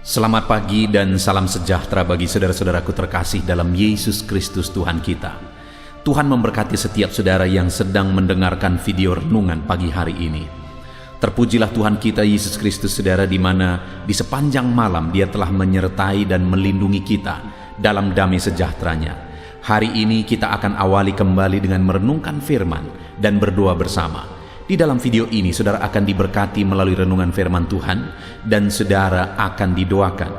Selamat pagi dan salam sejahtera bagi saudara-saudaraku terkasih dalam Yesus Kristus Tuhan kita. Tuhan memberkati setiap saudara yang sedang mendengarkan video renungan pagi hari ini. Terpujilah Tuhan kita Yesus Kristus, saudara, di mana di sepanjang malam Dia telah menyertai dan melindungi kita dalam damai sejahteranya. Hari ini kita akan awali kembali dengan merenungkan firman dan berdoa bersama. Di dalam video ini saudara akan diberkati melalui renungan firman Tuhan dan saudara akan didoakan.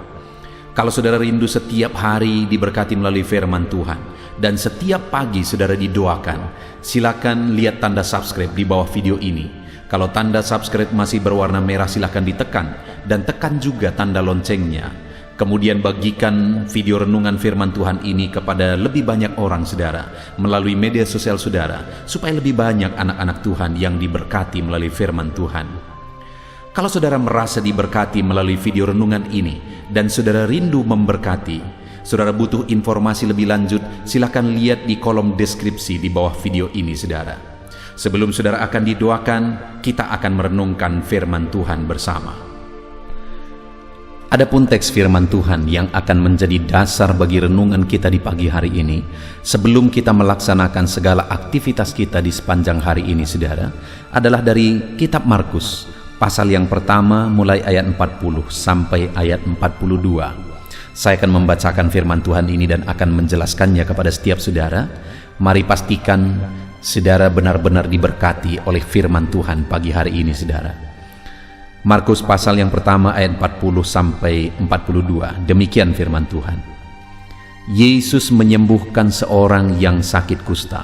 Kalau saudara rindu setiap hari diberkati melalui firman Tuhan dan setiap pagi saudara didoakan, silakan lihat tanda subscribe di bawah video ini. Kalau tanda subscribe masih berwarna merah, silakan ditekan dan tekan juga tanda loncengnya. Kemudian bagikan video renungan firman Tuhan ini kepada lebih banyak orang saudara melalui media sosial saudara, supaya lebih banyak anak-anak Tuhan yang diberkati melalui firman Tuhan. Kalau saudara merasa diberkati melalui video renungan ini dan saudara rindu memberkati, saudara butuh informasi lebih lanjut, silakan lihat di kolom deskripsi di bawah video ini saudara. Sebelum saudara akan didoakan, kita akan merenungkan firman Tuhan bersama. Adapun teks firman Tuhan yang akan menjadi dasar bagi renungan kita di pagi hari ini, sebelum kita melaksanakan segala aktivitas kita di sepanjang hari ini saudara, adalah dari kitab Markus, pasal yang pertama mulai ayat 40 sampai ayat 42. Saya akan membacakan firman Tuhan ini dan akan menjelaskannya kepada setiap saudara. Mari pastikan saudara benar-benar diberkati oleh firman Tuhan pagi hari ini saudara. Markus pasal yang pertama ayat 40 sampai 42. Demikian firman Tuhan. Yesus menyembuhkan seorang yang sakit kusta.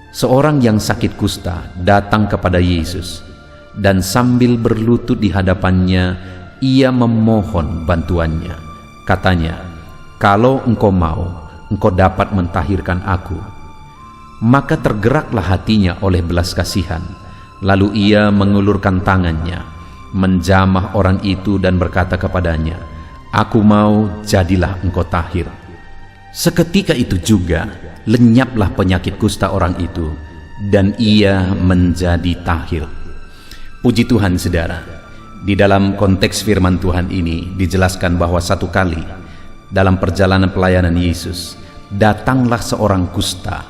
Seorang yang sakit kusta datang kepada Yesus, dan sambil berlutut di hadapannya, ia memohon bantuannya. Katanya, "Kalau engkau mau, engkau dapat mentahirkan aku." Maka tergeraklah hatinya oleh belas kasihan. Lalu ia mengulurkan tangannya, menjamah orang itu dan berkata kepadanya, "Aku mau, jadilah engkau tahir." Seketika itu juga lenyaplah penyakit kusta orang itu, dan ia menjadi tahir. Puji Tuhan saudara, di dalam konteks firman Tuhan ini dijelaskan bahwa satu kali dalam perjalanan pelayanan Yesus, datanglah seorang kusta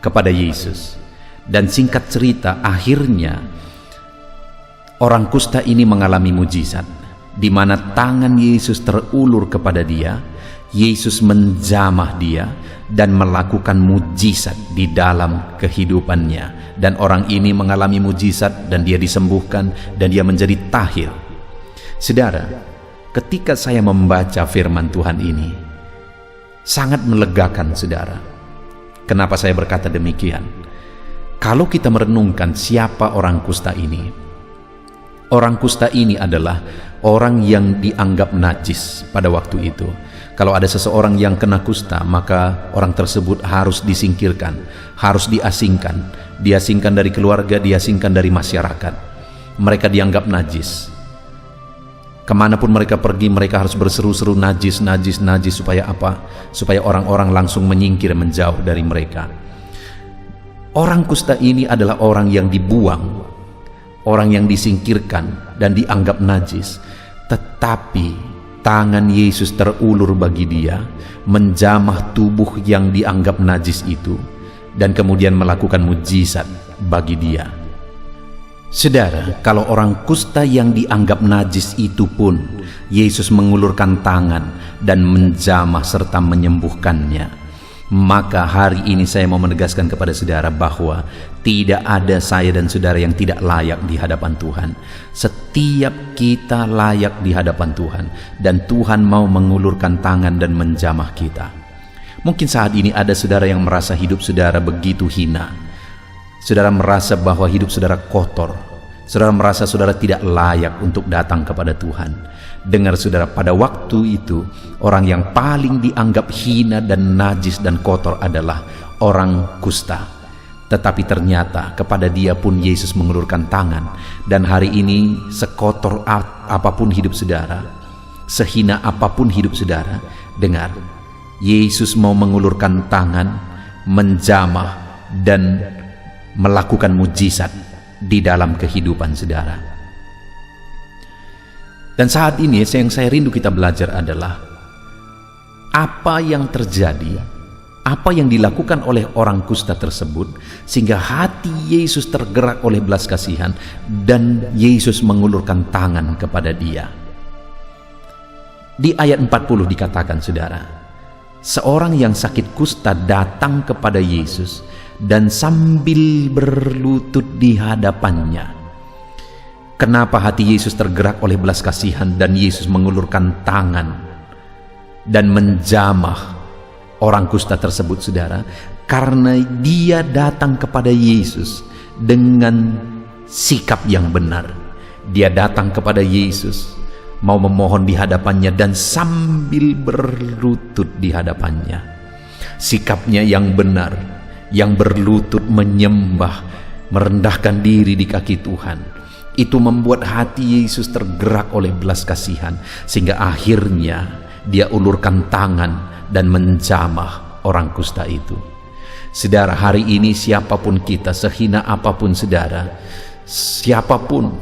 kepada Yesus. Dan singkat cerita, akhirnya orang kusta ini mengalami mujizat, di mana tangan Yesus terulur kepada dia. Yesus menjamah dia dan melakukan mujizat di dalam kehidupannya, dan orang ini mengalami mujizat dan dia disembuhkan dan dia menjadi tahir. Saudara, ketika saya membaca firman Tuhan ini, sangat melegakan saudara. Kenapa saya berkata demikian? Kalau kita merenungkan siapa orang kusta ini, orang kusta ini adalah orang yang dianggap najis pada waktu itu. Kalau ada seseorang yang kena kusta, maka orang tersebut harus disingkirkan, harus diasingkan. Diasingkan dari keluarga, diasingkan dari masyarakat. Mereka dianggap najis. Kemanapun mereka pergi, mereka harus berseru-seru najis, najis, najis. Supaya apa? Supaya orang-orang langsung menyingkir, menjauh dari mereka. Orang kusta ini adalah orang yang dibuang, orang yang disingkirkan dan dianggap najis. Tetapi tangan Yesus terulur bagi dia, menjamah tubuh yang dianggap najis itu, dan kemudian melakukan mujizat bagi dia. Saudara, kalau orang kusta yang dianggap najis itu pun Yesus mengulurkan tangan dan menjamah serta menyembuhkannya, maka hari ini saya mau menegaskan kepada saudara bahwa tidak ada saya dan saudara yang tidak layak di hadapan Tuhan. Setiap kita layak di hadapan Tuhan, dan Tuhan mau mengulurkan tangan dan menjamah kita. Mungkin saat ini ada saudara yang merasa hidup saudara begitu hina. Saudara merasa bahwa hidup saudara kotor. Saudara merasa saudara tidak layak untuk datang kepada Tuhan. Dengar saudara, pada waktu itu orang yang paling dianggap hina dan najis dan kotor adalah orang kusta. Tetapi ternyata kepada dia pun Yesus mengulurkan tangan. Dan hari ini sekotor apapun hidup saudara, sehina apapun hidup saudara, dengar, Yesus mau mengulurkan tangan, menjamah dan melakukan mujizat di dalam kehidupan saudara. Dan saat ini yang saya rindu kita belajar adalah apa yang terjadi, apa yang dilakukan oleh orang kusta tersebut sehingga hati Yesus tergerak oleh belas kasihan dan Yesus mengulurkan tangan kepada dia. Di ayat 40 dikatakan, saudara, seorang yang sakit kusta datang kepada Yesus dan sambil berlutut di hadapannya. Kenapa hati Yesus tergerak oleh belas kasihan dan Yesus mengulurkan tangan dan menjamah orang kusta tersebut, saudara? Karena dia datang kepada Yesus dengan sikap yang benar. Dia datang kepada Yesus, mau memohon di hadapannya dan sambil berlutut di hadapannya. Sikapnya yang benar, yang berlutut menyembah, merendahkan diri di kaki Tuhan, itu membuat hati Yesus tergerak oleh belas kasihan sehingga akhirnya dia ulurkan tangan dan menjamah orang kusta itu. Saudara, hari ini siapapun kita, sehina apapun saudara, siapapun,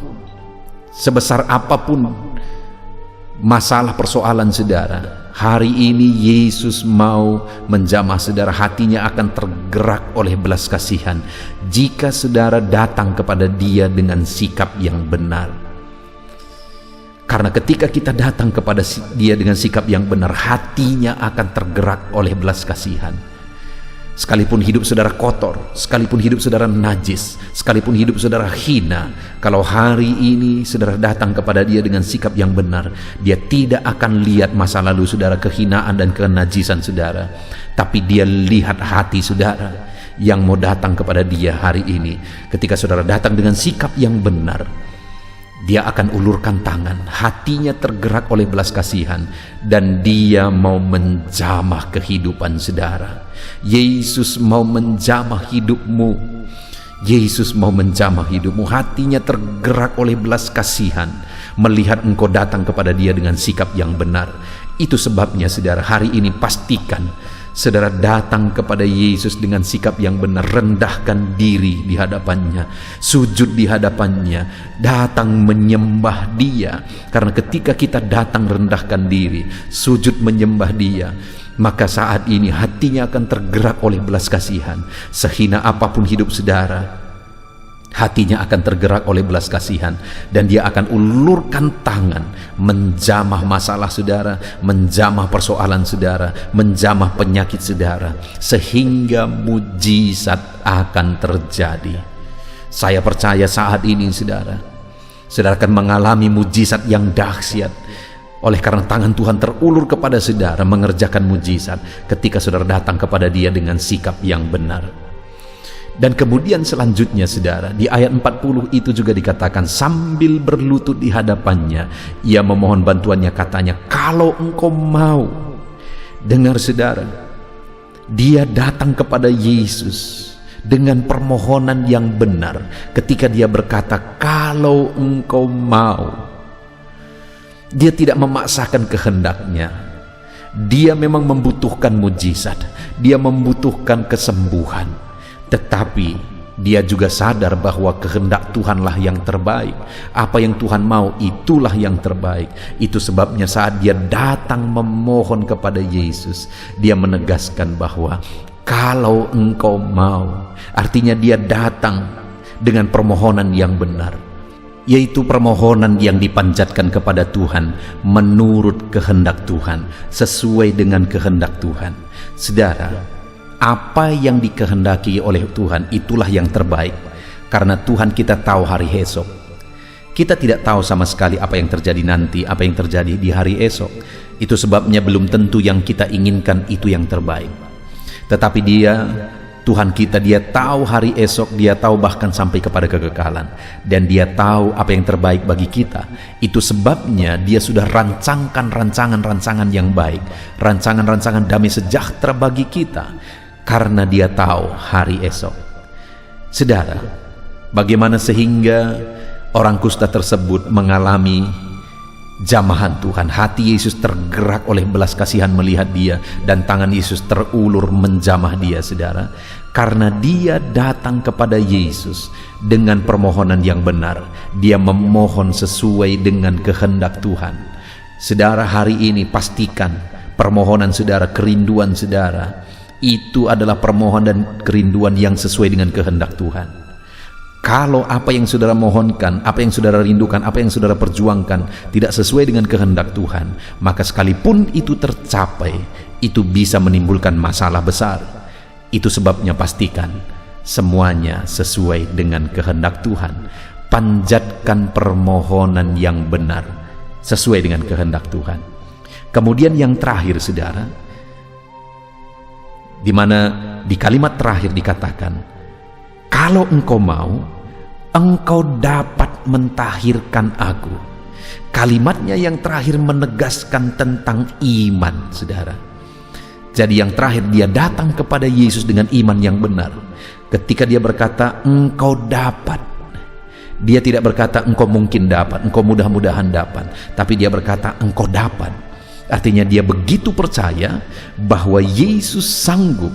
sebesar apapun masalah persoalan saudara, hari ini Yesus mau menjamah saudara. Hatinya akan tergerak oleh belas kasihan jika saudara datang kepada dia dengan sikap yang benar. Karena ketika kita datang kepada dia dengan sikap yang benar, hatinya akan tergerak oleh belas kasihan. Sekalipun hidup saudara kotor, sekalipun hidup saudara najis, sekalipun hidup saudara hina, kalau hari ini saudara datang kepada dia dengan sikap yang benar, dia tidak akan lihat masa lalu saudara, kehinaan dan kenajisan saudara, tapi dia lihat hati saudara yang mau datang kepada dia hari ini. Ketika saudara datang dengan sikap yang benar, dia akan ulurkan tangan, hatinya tergerak oleh belas kasihan, dan dia mau menjamah kehidupan saudara. Yesus mau menjamah hidupmu. Yesus mau menjamah hidupmu. Hatinya tergerak oleh belas kasihan melihat engkau datang kepada dia dengan sikap yang benar. Itu sebabnya saudara, hari ini pastikan saudara datang kepada Yesus dengan sikap yang benar. Rendahkan diri di hadapannya, sujud di hadapannya, datang menyembah dia. Karena ketika kita datang rendahkan diri, sujud menyembah dia, maka saat ini hatinya akan tergerak oleh belas kasihan. Sehina apapun hidup saudara, hatinya akan tergerak oleh belas kasihan, dan dia akan ulurkan tangan menjamah masalah saudara, menjamah persoalan saudara, menjamah penyakit saudara, sehingga mujizat akan terjadi. Saya percaya saat ini saudara akan mengalami mujizat yang dahsyat, oleh karena tangan Tuhan terulur kepada saudara mengerjakan mujizat ketika saudara datang kepada dia dengan sikap yang benar. Dan kemudian selanjutnya saudara, di ayat 40 itu juga dikatakan sambil berlutut di hadapannya ia memohon bantuannya, katanya, kalau engkau mau. Dengar saudara, dia datang kepada Yesus dengan permohonan yang benar ketika dia berkata kalau engkau mau. Dia tidak memaksakan kehendaknya. Dia memang membutuhkan mujizat, dia membutuhkan kesembuhan, tetapi dia juga sadar bahwa kehendak Tuhanlah yang terbaik. Apa yang Tuhan mau, itulah yang terbaik. Itu sebabnya saat dia datang memohon kepada Yesus, dia menegaskan bahwa kalau engkau mau, artinya dia datang dengan permohonan yang benar, yaitu permohonan yang dipanjatkan kepada Tuhan menurut kehendak Tuhan, sesuai dengan kehendak Tuhan. Saudara, apa yang dikehendaki oleh Tuhan itulah yang terbaik, karena Tuhan kita tahu hari esok. Kita tidak tahu sama sekali apa yang terjadi nanti, apa yang terjadi di hari esok. Itu sebabnya belum tentu yang kita inginkan itu yang terbaik. Tetapi Tuhan kita, dia tahu hari esok, dia tahu bahkan sampai kepada kekekalan, dan dia tahu apa yang terbaik bagi kita. Itu sebabnya dia sudah rancangkan rancangan-rancangan yang baik, rancangan-rancangan damai sejahtera bagi kita, karena dia tahu hari esok. Saudara, bagaimana sehingga orang kusta tersebut mengalami Jamahan Tuhan, hati Yesus tergerak oleh belas kasihan melihat dia, dan tangan Yesus terulur menjamah dia, saudara, karena dia datang kepada Yesus dengan permohonan yang benar. Dia memohon sesuai dengan kehendak Tuhan. Saudara, hari ini pastikan permohonan saudara, kerinduan saudara, itu adalah permohonan dan kerinduan yang sesuai dengan kehendak Tuhan. Kalau apa yang saudara mohonkan, apa yang saudara rindukan, apa yang saudara perjuangkan tidak sesuai dengan kehendak Tuhan, maka sekalipun itu tercapai, itu bisa menimbulkan masalah besar. Itu sebabnya pastikan semuanya sesuai dengan kehendak Tuhan. Panjatkan permohonan yang benar sesuai dengan kehendak Tuhan. Kemudian yang terakhir, saudara, di mana di kalimat terakhir dikatakan, kalau engkau mau, engkau dapat mentahirkan aku. Kalimatnya yang terakhir menegaskan tentang iman, saudara. Jadi yang terakhir, dia datang kepada Yesus dengan iman yang benar. Ketika dia berkata, engkau dapat, dia tidak berkata engkau mungkin dapat, engkau mudah-mudahan dapat, tapi dia berkata engkau dapat. Artinya dia begitu percaya bahwa Yesus sanggup,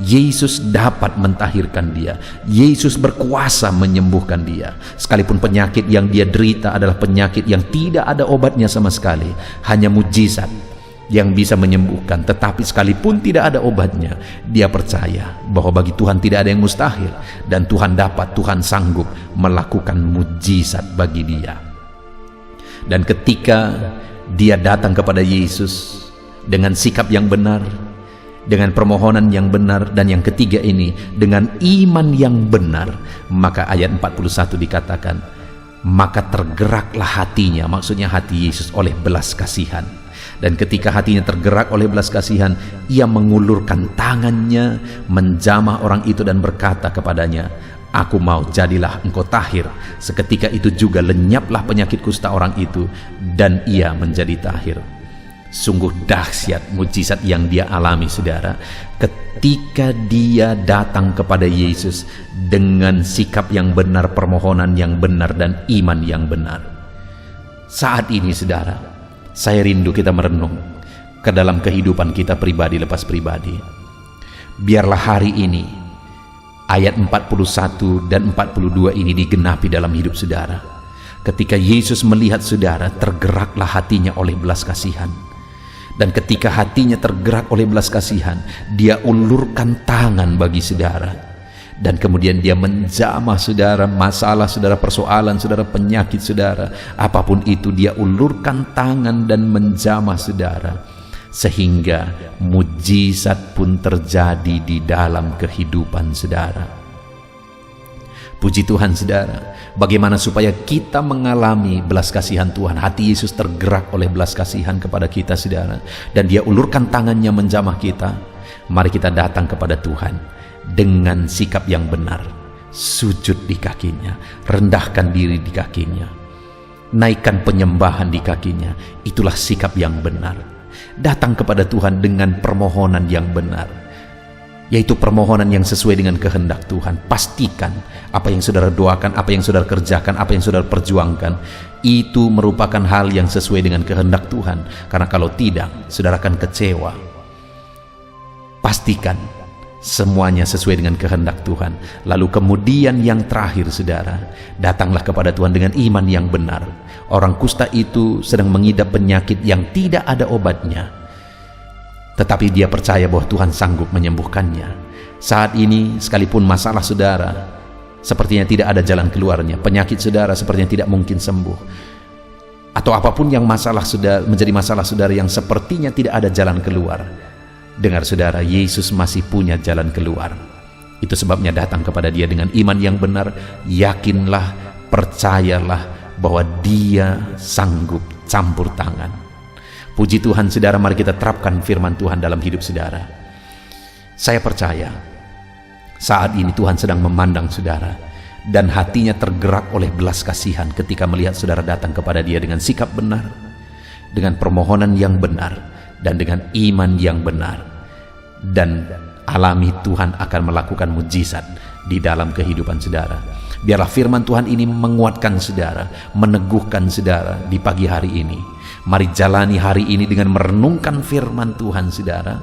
Yesus dapat mentahirkan dia, Yesus berkuasa menyembuhkan dia. Sekalipun penyakit yang dia derita adalah penyakit yang tidak ada obatnya sama sekali, hanya mujizat yang bisa menyembuhkan. Tetapi sekalipun tidak ada obatnya, dia percaya bahwa bagi Tuhan tidak ada yang mustahil, dan Tuhan dapat, Tuhan sanggup melakukan mujizat bagi dia. Dan ketika dia datang kepada Yesus dengan sikap yang benar, dengan permohonan yang benar, dan yang ketiga ini dengan iman yang benar, maka ayat 41 dikatakan, maka tergeraklah hatinya, maksudnya hati Yesus, oleh belas kasihan. Dan ketika hatinya tergerak oleh belas kasihan, ia mengulurkan tangannya menjamah orang itu dan berkata kepadanya, aku mau, jadilah engkau tahir. Seketika itu juga lenyaplah penyakit kusta orang itu, dan ia menjadi tahir. Sungguh dahsyat mujizat yang dia alami, saudara, ketika dia datang kepada Yesus dengan sikap yang benar, permohonan yang benar, dan iman yang benar. Saat ini, saudara, saya rindu kita merenung ke dalam kehidupan kita pribadi lepas pribadi. Biarlah hari ini ayat 41 dan 42 ini digenapi dalam hidup saudara. Ketika Yesus melihat saudara, tergeraklah hatinya oleh belas kasihan. Dan ketika hatinya tergerak oleh belas kasihan, dia ulurkan tangan bagi saudara. Dan kemudian dia menjamah saudara, masalah saudara, persoalan saudara, penyakit saudara, apapun itu, dia ulurkan tangan dan menjamah saudara. Sehingga mujizat pun terjadi di dalam kehidupan saudara. Puji Tuhan, saudara, bagaimana supaya kita mengalami belas kasihan Tuhan. Hati Yesus tergerak oleh belas kasihan kepada kita, saudara, dan dia ulurkan tangannya menjamah kita. Mari kita datang kepada Tuhan dengan sikap yang benar, sujud di kakinya, rendahkan diri di kakinya, naikkan penyembahan di kakinya. Itulah sikap yang benar. Datang kepada Tuhan dengan permohonan yang benar, yaitu permohonan yang sesuai dengan kehendak Tuhan. Pastikan apa yang saudara doakan, apa yang saudara kerjakan, apa yang saudara perjuangkan, itu merupakan hal yang sesuai dengan kehendak Tuhan. Karena kalau tidak, saudara akan kecewa. Pastikan semuanya sesuai dengan kehendak Tuhan. Lalu kemudian yang terakhir, saudara, datanglah kepada Tuhan dengan iman yang benar. Orang kusta itu sedang mengidap penyakit yang tidak ada obatnya, tetapi dia percaya bahwa Tuhan sanggup menyembuhkannya. Saat ini, sekalipun masalah saudara sepertinya tidak ada jalan keluarnya, penyakit saudara sepertinya tidak mungkin sembuh, atau apapun yang masalah saudara, menjadi masalah saudara yang sepertinya tidak ada jalan keluar, dengar saudara, Yesus masih punya jalan keluar. Itu sebabnya datang kepada dia dengan iman yang benar. Yakinlah, percayalah bahwa dia sanggup campur tangan. Puji Tuhan, saudara, mari kita terapkan firman Tuhan dalam hidup saudara. Saya percaya saat ini Tuhan sedang memandang saudara, dan hatinya tergerak oleh belas kasihan ketika melihat saudara datang kepada dia dengan sikap benar, dengan permohonan yang benar, dan dengan iman yang benar. Dan alami Tuhan akan melakukan mujizat di dalam kehidupan saudara. Biarlah firman Tuhan ini menguatkan saudara, meneguhkan saudara di pagi hari ini. Mari jalani hari ini dengan merenungkan firman Tuhan saudara,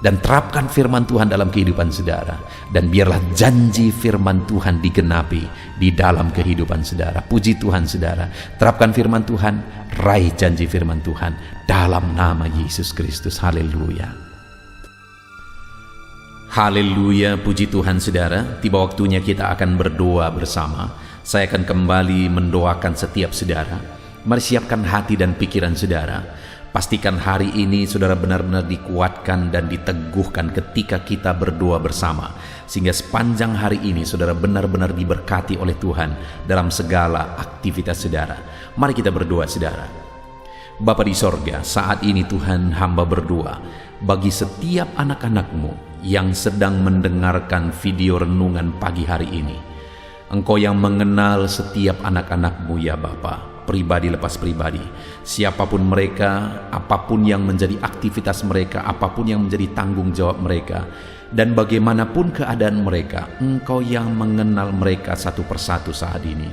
dan terapkan firman Tuhan dalam kehidupan saudara. Dan biarlah janji firman Tuhan digenapi di dalam kehidupan saudara. Puji Tuhan saudara, terapkan firman Tuhan, raih janji firman Tuhan dalam nama Yesus Kristus. Haleluya. Haleluya, puji Tuhan saudara. Tiba waktunya kita akan berdoa bersama. Saya akan kembali mendoakan setiap saudara. Mari siapkan hati dan pikiran saudara. Pastikan hari ini saudara benar-benar dikuatkan dan diteguhkan ketika kita berdoa bersama, sehingga sepanjang hari ini saudara benar-benar diberkati oleh Tuhan dalam segala aktivitas saudara. Mari kita berdoa saudara. Bapa di sorga, saat ini Tuhan, hamba berdoa bagi setiap anak-anak-Mu yang sedang mendengarkan video renungan pagi hari ini. Engkau yang mengenal setiap anak-anak-Mu ya Bapa, pribadi lepas pribadi, siapapun mereka, apapun yang menjadi aktivitas mereka, apapun yang menjadi tanggung jawab mereka, dan bagaimanapun keadaan mereka, Engkau yang mengenal mereka satu persatu saat ini.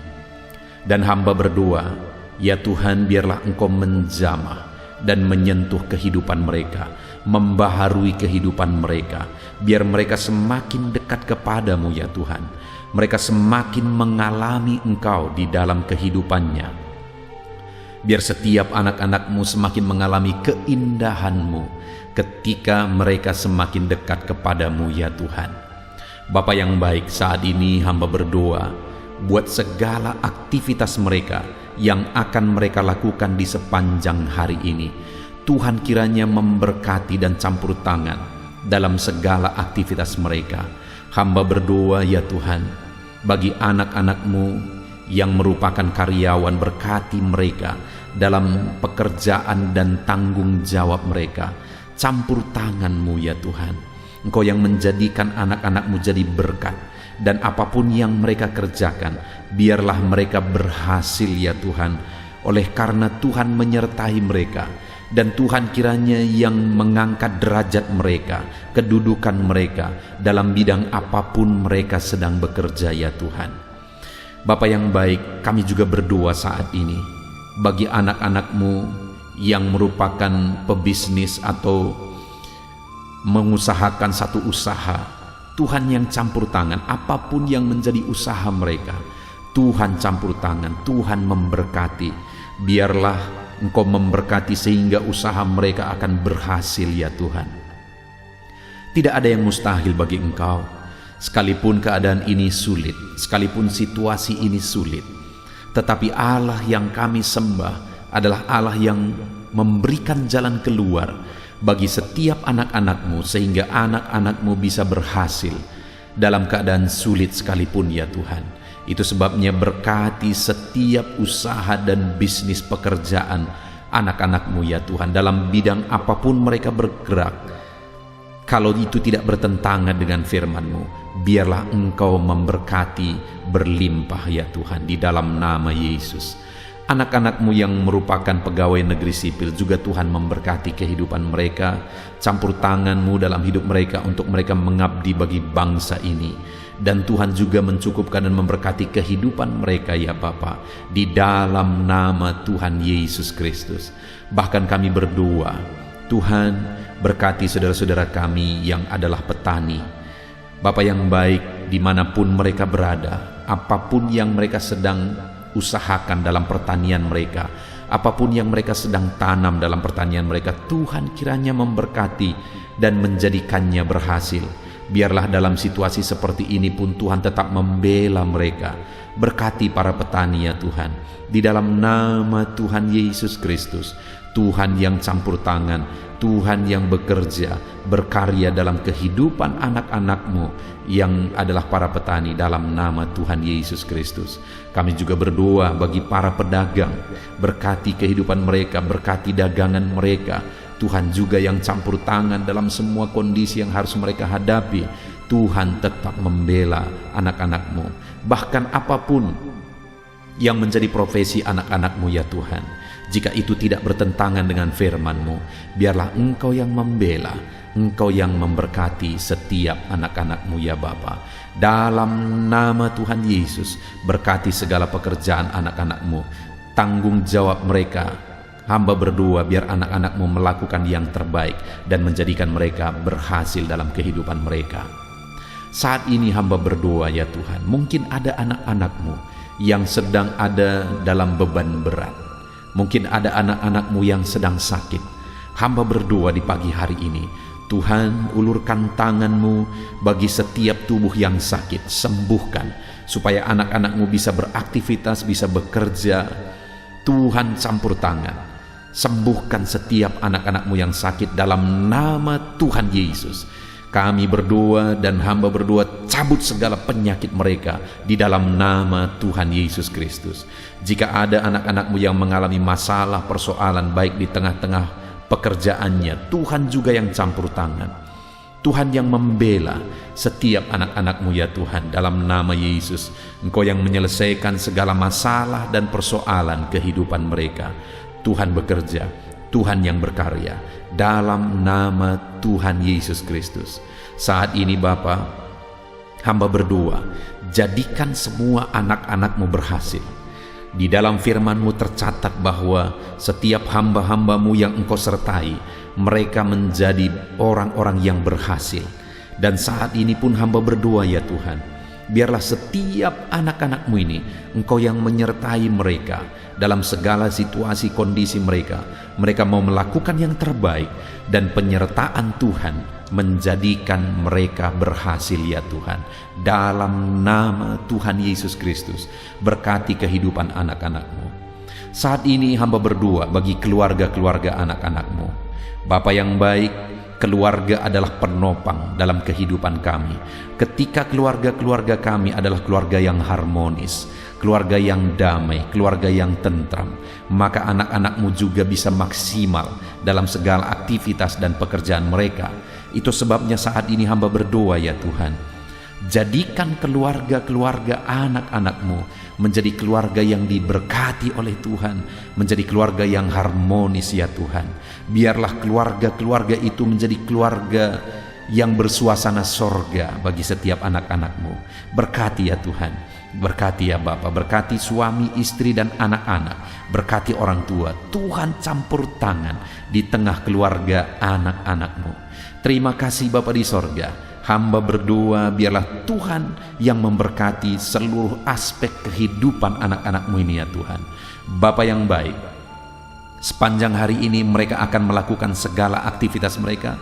Dan hamba berdoa, ya Tuhan, biarlah Engkau menjamah dan menyentuh kehidupan mereka, membaharui kehidupan mereka, biar mereka semakin dekat kepadamu ya Tuhan. Mereka semakin mengalami Engkau di dalam kehidupannya. Biar setiap anak-anak-Mu semakin mengalami keindahan-Mu ketika mereka semakin dekat kepadamu ya Tuhan. Bapa yang baik, saat ini hamba berdoa buat segala aktivitas mereka yang akan mereka lakukan di sepanjang hari ini. Tuhan kiranya memberkati dan campur tangan dalam segala aktivitas mereka. Hamba berdoa ya Tuhan, bagi anak-anak-Mu yang merupakan karyawan, berkati mereka dalam pekerjaan dan tanggung jawab mereka. Campur tangan-Mu ya Tuhan. Engkau yang menjadikan anak-anak-Mu jadi berkat, dan apapun yang mereka kerjakan, biarlah mereka berhasil ya Tuhan, oleh karena Tuhan menyertai mereka. Dan Tuhan kiranya yang mengangkat derajat mereka, kedudukan mereka dalam bidang apapun mereka sedang bekerja ya Tuhan. Bapa yang baik, kami juga berdoa saat ini bagi anak-anak-Mu yang merupakan pebisnis atau mengusahakan satu usaha. Tuhan yang campur tangan, apapun yang menjadi usaha mereka, Tuhan campur tangan, Tuhan memberkati. Biarlah Engkau memberkati sehingga usaha mereka akan berhasil ya Tuhan. Tidak ada yang mustahil bagi Engkau. Sekalipun keadaan ini sulit, sekalipun situasi ini sulit, tetapi Allah yang kami sembah adalah Allah yang memberikan jalan keluar bagi setiap anak-anak-Mu, sehingga anak-anak-Mu bisa berhasil dalam keadaan sulit sekalipun ya Tuhan. Itu sebabnya berkati setiap usaha dan bisnis pekerjaan anak-anak-Mu ya Tuhan, dalam bidang apapun mereka bergerak. Kalau itu tidak bertentangan dengan firman-Mu, biarlah Engkau memberkati berlimpah ya Tuhan, di dalam nama Yesus. Anak-anak-Mu yang merupakan pegawai negeri sipil juga Tuhan memberkati kehidupan mereka. Campur tangan-Mu dalam hidup mereka untuk mereka mengabdi bagi bangsa ini. Dan Tuhan juga mencukupkan dan memberkati kehidupan mereka ya Bapa, di dalam nama Tuhan Yesus Kristus. Bahkan kami berdoa, Tuhan berkati saudara-saudara kami yang adalah petani. Bapa yang baik, dimanapun mereka berada, apapun yang mereka sedang usahakan dalam pertanian mereka, apapun yang mereka sedang tanam dalam pertanian mereka, Tuhan kiranya memberkati dan menjadikannya berhasil. Biarlah dalam situasi seperti ini pun Tuhan tetap membela mereka. Berkati para petani ya Tuhan, di dalam nama Tuhan Yesus Kristus. Tuhan yang campur tangan, Tuhan yang bekerja, berkarya dalam kehidupan anak-anak-Mu yang adalah para petani, dalam nama Tuhan Yesus Kristus. Kami juga berdoa bagi para pedagang, berkati kehidupan mereka, berkati dagangan mereka. Tuhan juga yang campur tangan dalam semua kondisi yang harus mereka hadapi. Tuhan tetap membela anak-anak-Mu. Bahkan apapun yang menjadi profesi anak-anak-Mu ya Tuhan, jika itu tidak bertentangan dengan firman-Mu, biarlah Engkau yang membela, Engkau yang memberkati setiap anak-anak-Mu ya Bapa. Dalam nama Tuhan Yesus, berkati segala pekerjaan anak-anak-Mu, tanggung jawab mereka. Hamba berdoa biar anak-anak-Mu melakukan yang terbaik dan menjadikan mereka berhasil dalam kehidupan mereka. Saat ini hamba berdoa ya Tuhan, mungkin ada anak-anak-Mu yang sedang ada dalam beban berat. Mungkin ada anak-anak-Mu yang sedang sakit. Hamba berdoa di pagi hari ini, Tuhan, ulurkan tangan-Mu bagi setiap tubuh yang sakit, sembuhkan, supaya anak-anak-Mu bisa beraktivitas, bisa bekerja. Tuhan campur tangan, sembuhkan setiap anak-anak-Mu yang sakit dalam nama Tuhan Yesus. Kami berdoa dan hamba berdoa, cabut segala penyakit mereka di dalam nama Tuhan Yesus Kristus. Jika ada anak-anak-Mu yang mengalami masalah, persoalan baik di tengah-tengah pekerjaannya, Tuhan juga yang campur tangan. Tuhan yang membela setiap anak-anak-Mu ya Tuhan, dalam nama Yesus. Engkau yang menyelesaikan segala masalah dan persoalan kehidupan mereka. Tuhan bekerja, Tuhan yang berkarya, dalam nama Tuhan Yesus Kristus. Saat ini Bapa, hamba berdoa, jadikan semua anak-anak-Mu berhasil. Di dalam firman-Mu tercatat bahwa setiap hamba-hamba-Mu yang Engkau sertai, mereka menjadi orang-orang yang berhasil. Dan saat ini pun hamba berdoa ya Tuhan, biarlah setiap anak-anak-Mu ini Engkau yang menyertai mereka dalam segala situasi kondisi mereka. Mereka mau melakukan yang terbaik, dan penyertaan Tuhan menjadikan mereka berhasil ya Tuhan. Dalam nama Tuhan Yesus Kristus, berkati kehidupan anak-anak-Mu. Saat ini hamba berdoa bagi keluarga-keluarga anak-anak-Mu. Bapa yang baik, keluarga adalah penopang dalam kehidupan kami. Ketika keluarga-keluarga kami adalah keluarga yang harmonis, keluarga yang damai, keluarga yang tentram, maka anak-anak-Mu juga bisa maksimal dalam segala aktivitas dan pekerjaan mereka. Itu sebabnya saat ini hamba berdoa ya Tuhan, jadikan keluarga-keluarga anak-anak-Mu menjadi keluarga yang diberkati oleh Tuhan, menjadi keluarga yang harmonis ya Tuhan. Biarlah keluarga-keluarga itu menjadi keluarga yang bersuasana sorga bagi setiap anak-anak-Mu. Berkati ya Tuhan, berkati ya Bapa, berkati suami, istri dan anak-anak, berkati orang tua. Tuhan campur tangan di tengah keluarga anak-anak-Mu. Terima kasih Bapa di sorga. Hamba berdoa biarlah Tuhan yang memberkati seluruh aspek kehidupan anak-anak-Mu ini ya Tuhan. Bapa yang baik, sepanjang hari ini mereka akan melakukan segala aktivitas mereka.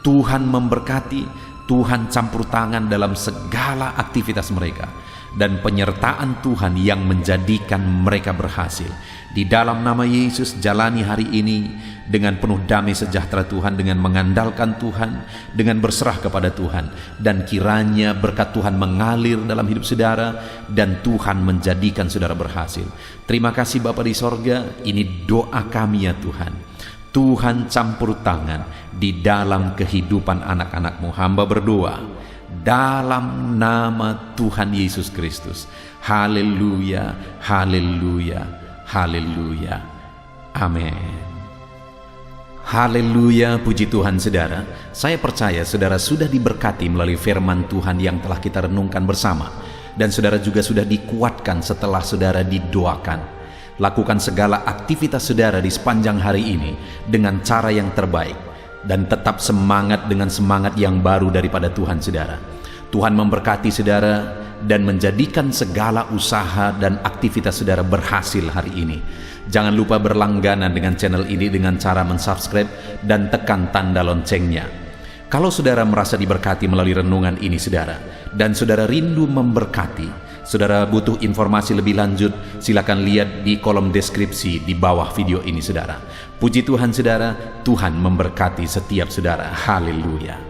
Tuhan memberkati, Tuhan campur tangan dalam segala aktivitas mereka, dan penyertaan Tuhan yang menjadikan mereka berhasil. Di dalam nama Yesus, jalani hari ini dengan penuh damai sejahtera Tuhan, dengan mengandalkan Tuhan, dengan berserah kepada Tuhan, dan kiranya berkat Tuhan mengalir dalam hidup saudara, dan Tuhan menjadikan saudara berhasil. Terima kasih Bapa di sorga, ini doa kami ya Tuhan. Tuhan campur tangan di dalam kehidupan anak-anak-Mu. Hamba berdoa dalam nama Tuhan Yesus Kristus. Haleluya, haleluya, haleluya. Amin. Haleluya, puji Tuhan saudara. Saya percaya saudara sudah diberkati melalui firman Tuhan yang telah kita renungkan bersama. Dan saudara juga sudah dikuatkan setelah saudara didoakan. Lakukan segala aktivitas saudara di sepanjang hari ini dengan cara yang terbaik. Dan tetap semangat dengan semangat yang baru daripada Tuhan saudara. Tuhan memberkati saudara dan menjadikan segala usaha dan aktivitas saudara berhasil hari ini. Jangan lupa berlangganan dengan channel ini dengan cara mensubscribe dan tekan tanda loncengnya. Kalau saudara merasa diberkati melalui renungan ini saudara, dan saudara rindu memberkati, saudara butuh informasi lebih lanjut, silakan lihat di kolom deskripsi di bawah video ini saudara. Puji Tuhan saudara, Tuhan memberkati setiap saudara. Haleluya.